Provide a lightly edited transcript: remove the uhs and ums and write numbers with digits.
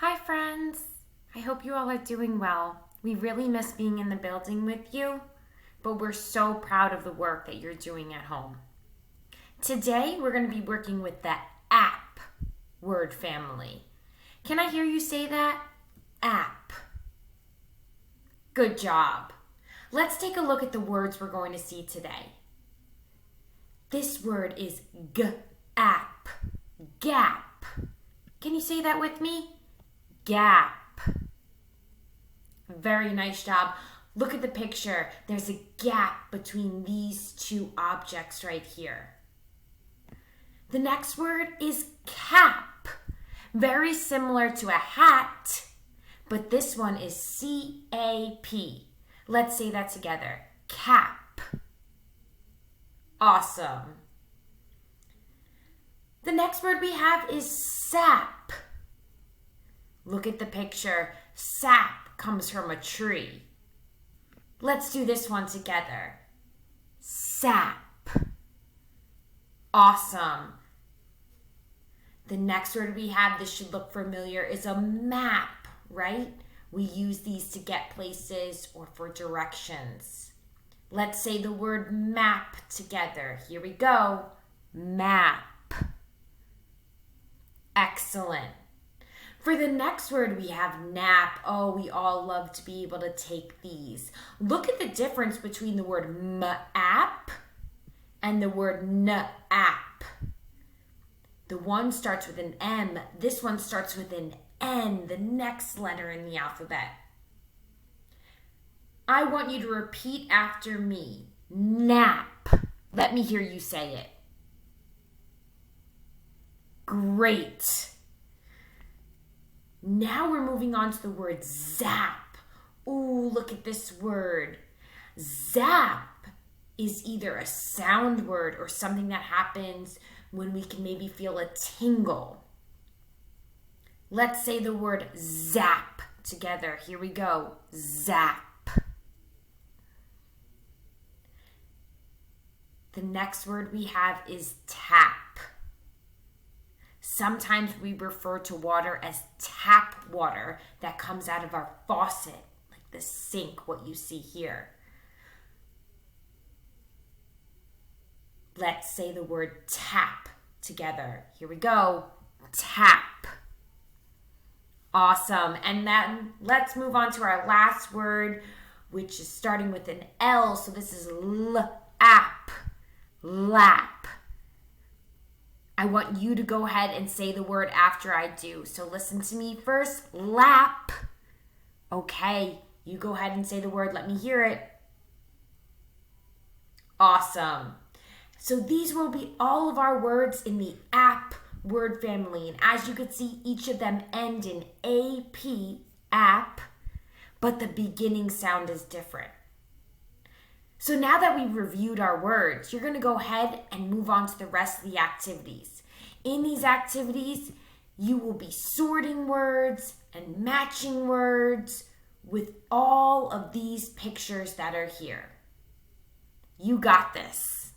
Hi, friends. I hope you all are doing well. We really miss being in the building with you, but we're so proud of the work that you're doing at home. Today, we're going to be working with the app word family. Can I hear you say that? App. Good job. Let's take a look at the words we're going to see today. This word is gap. Gap. Can you say that with me? Gap. Very nice job. Look at the picture. There's a gap between these two objects right here. The next word is cap. Very similar to a hat, but this one is C-A-P. Let's say that together. Cap. Awesome. The next word we have is sap. Look at the picture. Sap comes from a tree. Let's do this one together. Sap. Awesome. The next word we have, this should look familiar, is a map, right? We use these to get places or for directions. Let's say the word map together. Here we go. Map. Excellent. For the next word, we have nap. Oh, we all love to be able to take these. Look at the difference between the word map and the word n-app. The one starts with an M. This one starts with an N, the next letter in the alphabet. I want you to repeat after me. Nap. Let me hear you say it. Great. Now we're moving on to the word zap. Ooh, look at this word. Zap is either a sound word or something that happens when we can maybe feel a tingle. Let's say the word zap together. Here we go. Zap. The next word we have is tap. Sometimes we refer to water as tap water that comes out of our faucet, like the sink, what you see here. Let's say the word tap together. Here we go. Tap. Awesome. And then let's move on to our last word, which is starting with an L. So this is l-app. Lap. I want you to go ahead and say the word after I do. So listen to me first. Lap. Okay, you go ahead and say the word. Let me hear it. Awesome. So these will be all of our words in the app word family. And as you can see, each of them end in AP, app, but the beginning sound is different. So now that we've reviewed our words, you're going to go ahead and move on to the rest of the activities. In these activities, you will be sorting words and matching words with all of these pictures that are here. You got this.